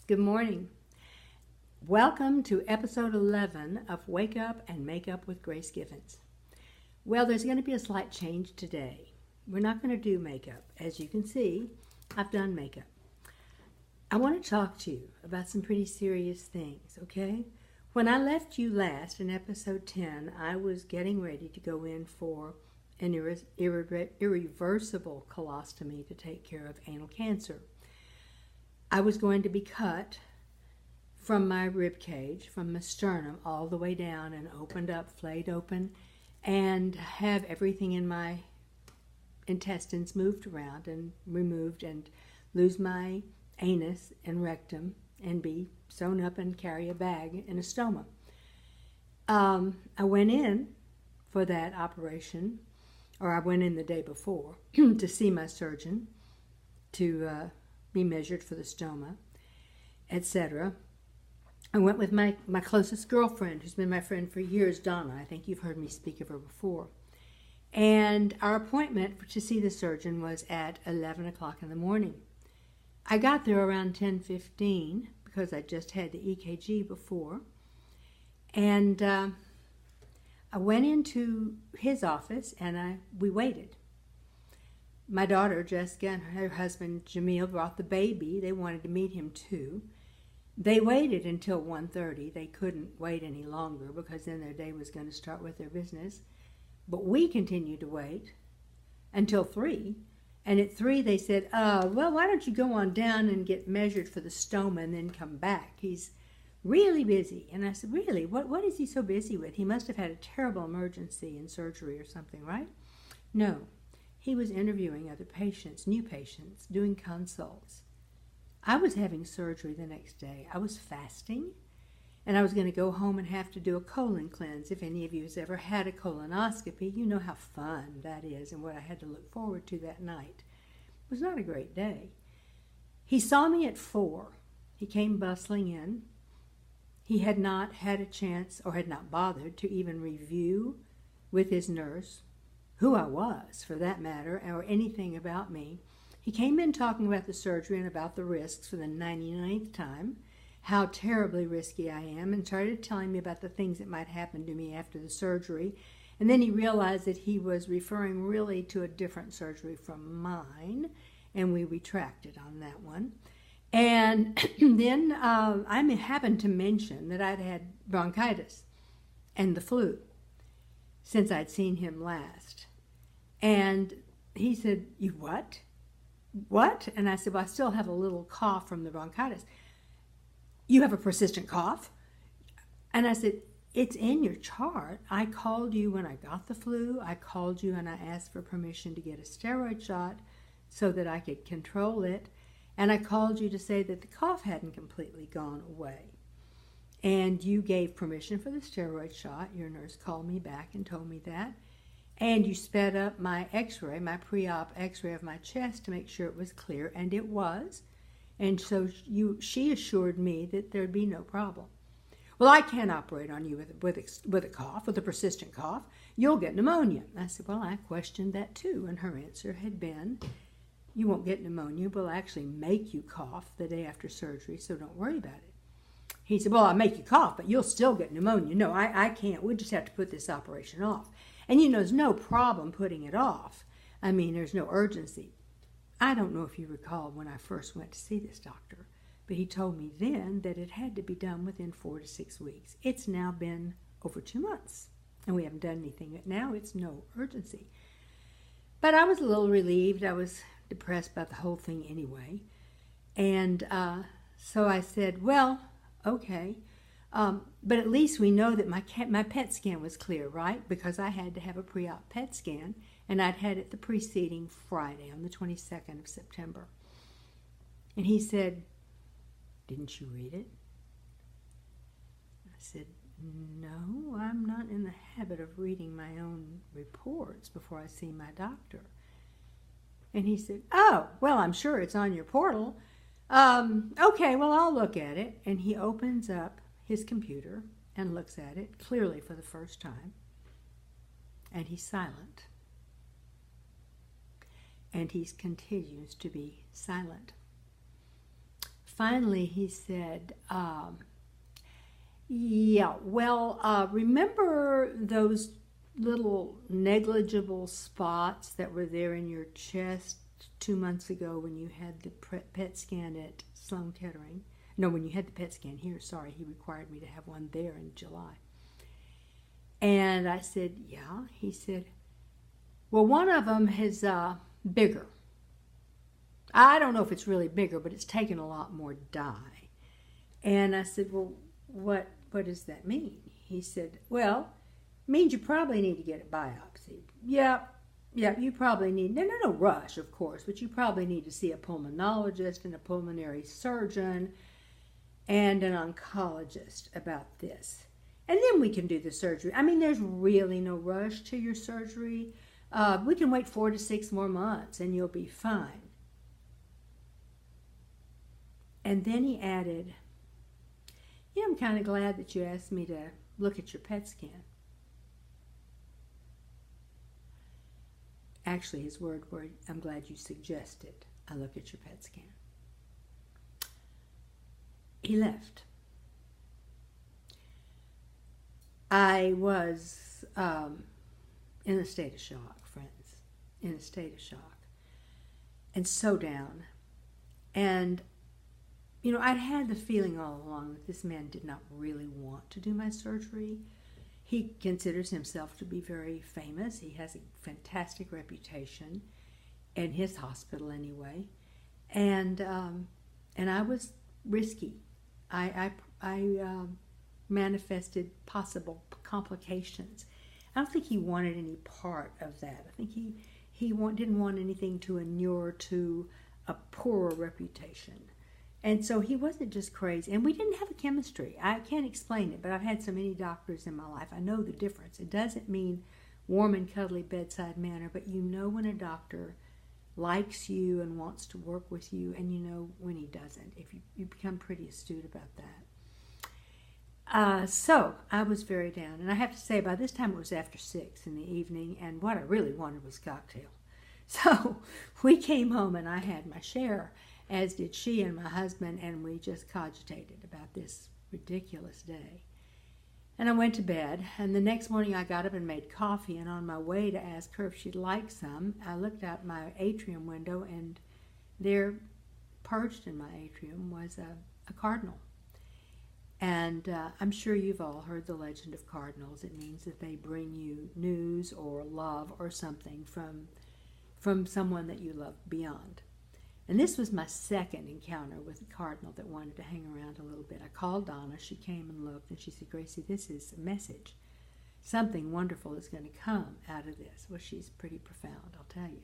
Good morning. Welcome to episode 11 of Wake Up and Make Up with Grace Givens. Well, there's going to be a slight change today. We're not going to do makeup. As you can see, I've done makeup. I want to talk to you about some pretty serious things, okay? When I left you last in episode 10, I was getting ready to go in for an irreversible colostomy to take care of anal cancer. I was going to be cut from my rib cage, from my sternum, all the way down and opened up, flayed open, and have everything in my intestines moved around and removed and lose my anus and rectum and be sewn up and carry a bag in a stoma. I went in for that operation, or I went in the day before to see my surgeon to be measured for the stoma, etc. I went with my closest girlfriend, who's been my friend for years, Donna. I think you've heard me speak of her before. And our appointment to see the surgeon was at 11 o'clock in the morning. I got there around 10:15 because I just had the EKG before. And I went into his office and we waited. My daughter, Jessica, and her husband, Jamil, brought the baby. They wanted to meet him, too. They waited until 1:30. They couldn't wait any longer because then their day was going to start with their business. But we continued to wait until 3. And at 3, they said, well, why don't you go on down and get measured for the stoma and then come back? He's really busy. And I said, really? What is he so busy with? He must have had a terrible emergency in surgery or something, right? No. He was interviewing other patients, new patients, doing consults. I was having surgery the next day. I was fasting, and I was going to go home and have to do a colon cleanse. If any of you has ever had a colonoscopy, you know how fun that is and what I had to look forward to that night. It was not a great day. He saw me at 4. He came bustling in. He had not had a chance, or had not bothered, to even review with his nurse who I was, for that matter, or anything about me. He came in talking about the surgery and about the risks for the 99th time, how terribly risky I am, and started telling me about the things that might happen to me after the surgery. And then he realized that he was referring really to a different surgery from mine, and we retracted on that one. And then I happened to mention that I'd had bronchitis and the flu since I'd seen him last. And he said, you what? What? And I said, well, I still have a little cough from the bronchitis. You have a persistent cough? And I said, it's in your chart. I called you when I got the flu. I called you and I asked for permission to get a steroid shot so that I could control it. And I called you to say that the cough hadn't completely gone away. And you gave permission for the steroid shot. Your nurse called me back and told me that. And you sped up my x-ray, my pre-op x-ray of my chest to make sure it was clear, and it was. And so she assured me that there'd be no problem. Well, I can't operate on you with a cough, with a persistent cough. You'll get pneumonia. I said, well, I questioned that too, and her answer had been, you won't get pneumonia. We'll actually make you cough the day after surgery, so don't worry about it. He said, well, I'll make you cough, but you'll still get pneumonia. No, I can't. We'll just have to put this operation off. And there's no problem putting it off. I mean, there's no urgency. I don't know if you recall when I first went to see this doctor, but he told me then that it had to be done within 4 to 6 weeks. It's now been over 2 months, and we haven't done anything. But now it's no urgency. But I was a little relieved. I was depressed about the whole thing anyway. And so I said, well, okay. But at least we know that my PET scan was clear, right? Because I had to have a pre-op PET scan, and I'd had it the preceding Friday on the 22nd of September. And he said, didn't you read it? I said, no, I'm not in the habit of reading my own reports before I see my doctor. And he said, oh, well, I'm sure it's on your portal. Okay, well, I'll look at it. And he opens up his computer and looks at it clearly for the first time. And he's silent. And he continues to be silent. finally he said, yeah, well, remember those little negligible spots that were there in your chest 2 months ago when you had the PET scan at Sloan Kettering? No, when you had the PET scan here, sorry, he required me to have one there in July. And I said, yeah. He said, well, one of them is bigger. I don't know if it's really bigger, but it's taken a lot more dye. And I said, well, what does that mean? He said, well, it means you probably need to get it biopsied. Yeah, you probably need, no rush, of course, but you probably need to see a pulmonologist and a pulmonary surgeon and an oncologist about this. And then we can do the surgery. I mean, there's really no rush to your surgery. We can wait 4 to 6 more months and you'll be fine. And then he added, yeah, I'm kind of glad that you asked me to look at your PET scan. Actually, his word were, I'm glad you suggested I look at your PET scan. He left. I was in a state of shock, friends, in a state of shock, and so down. And, you know, I'd had the feeling all along that this man did not really want to do my surgery. He considers himself to be very famous. He has a fantastic reputation in his hospital anyway. And I was risky. I manifested possible complications. I don't think he wanted any part of that. I think he didn't want anything to inure to a poorer reputation. And so he wasn't just crazy. And we didn't have a chemistry. I can't explain it, but I've had so many doctors in my life. I know the difference. It doesn't mean warm and cuddly bedside manner, but you know when a doctor likes you and wants to work with you, and you know when he doesn't. If you become pretty astute about that. So I was very down. And I have to say, by this time it was after 6 in the evening, and what I really wanted was cocktail. So we came home and I had my share, as did she and my husband, and we just cogitated about this ridiculous day. And I went to bed, and the next morning I got up and made coffee, and on my way to ask her if she'd like some, I looked out my atrium window, and there, perched in my atrium, was a cardinal. And I'm sure you've all heard the legend of cardinals. It means that they bring you news or love or something from someone that you love beyond. And this was my second encounter with a cardinal that wanted to hang around a little bit. I called Donna. She came and looked, and she said, Gracie, this is a message. Something wonderful is going to come out of this. Well, she's pretty profound, I'll tell you.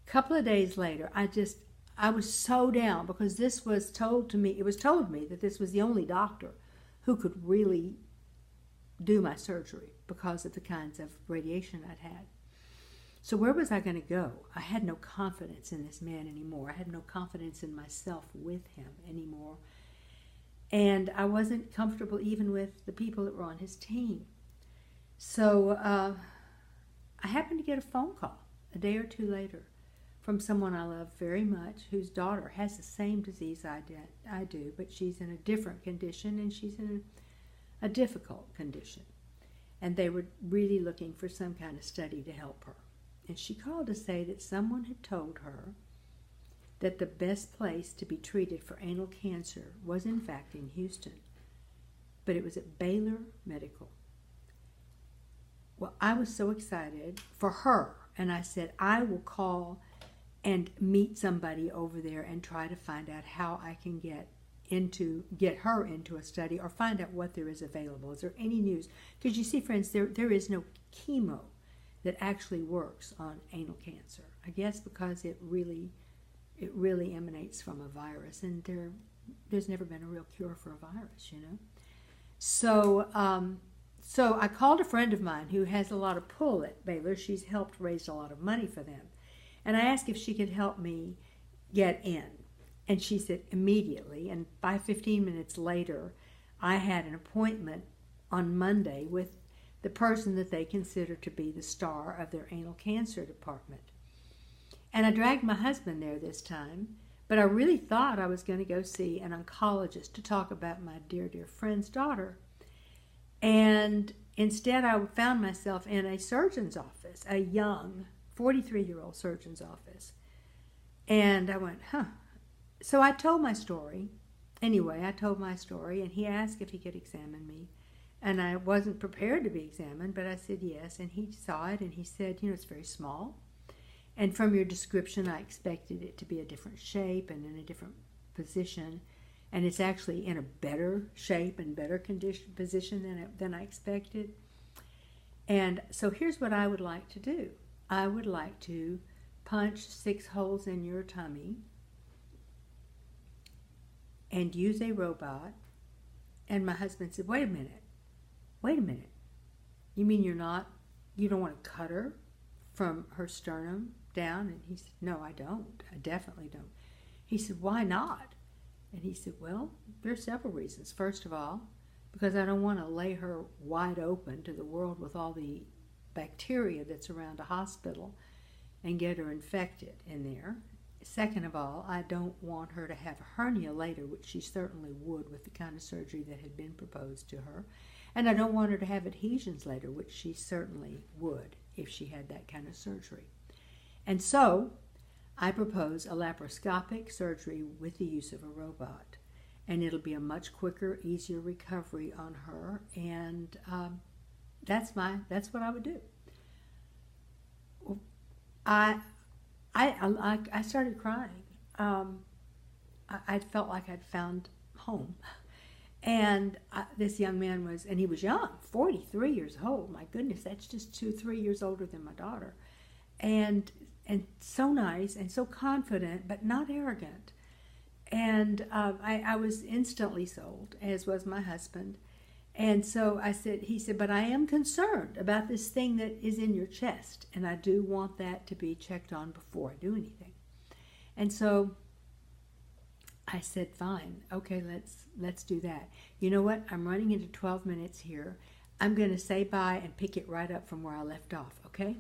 A couple of days later, I was so down because this was told to me. It was told me that this was the only doctor who could really do my surgery because of the kinds of radiation I'd had. So where was I going to go? I had no confidence in this man anymore. I had no confidence in myself with him anymore. And I wasn't comfortable even with the people that were on his team. So I happened to get a phone call a day or two later from someone I love very much, whose daughter has the same disease I do, but she's in a different condition, and she's in a difficult condition. And they were really looking for some kind of study to help her. And she called to say that someone had told her that the best place to be treated for anal cancer was in fact in Houston, but it was at Baylor Medical. Well, I was so excited for her, and I said, I will call and meet somebody over there and try to find out how I can get her into a study or find out what there is available. Is there any news? Because you see, friends, there is no chemo that actually works on anal cancer. I guess because it really emanates from a virus, and there's never been a real cure for a virus, you know. So I called a friend of mine who has a lot of pull at Baylor. She's helped raise a lot of money for them. And I asked if she could help me get in. And she said immediately. And by 15 minutes later, I had an appointment on Monday with the person that they consider to be the star of their anal cancer department. And I dragged my husband there this time But I really thought I was going to go see an oncologist to talk about my dear, dear friend's daughter. And instead, I found myself in a surgeon's office, a young 43-year-old surgeon's office. And I went, huh. So I told my story. Anyway, I told my story, and he asked if he could examine me. And I wasn't prepared to be examined, but I said yes. And he saw it, and he said, it's very small. And from your description, I expected it to be a different shape and in a different position. And it's actually in a better shape and better position than I expected. And so here's what I would like to do. I would like to punch 6 holes in your tummy and use a robot. And my husband said, wait a minute. You mean you don't want to cut her from her sternum down? And he said, no, I don't. I definitely don't. He said, why not? And he said, well, there are several reasons. First of all, because I don't want to lay her wide open to the world with all the bacteria that's around a hospital and get her infected in there. Second of all, I don't want her to have a hernia later, which she certainly would with the kind of surgery that had been proposed to her. And I don't want her to have adhesions later, which she certainly would if she had that kind of surgery. And so I propose a laparoscopic surgery with the use of a robot. And it'll be a much quicker, easier recovery on her. And that's what I would do. I started crying. I felt like I'd found home. And this young man he was young, 43 years old. My goodness, that's just 2-3 years older than my daughter. And so nice and so confident, but not arrogant. And I was instantly sold, as was my husband. And so he said, but I am concerned about this thing that is in your chest, and I do want that to be checked on before I do anything. And so I said, fine, okay, let's do that. You know what? I'm running into 12 minutes here. I'm going to say bye and pick it right up from where I left off, okay?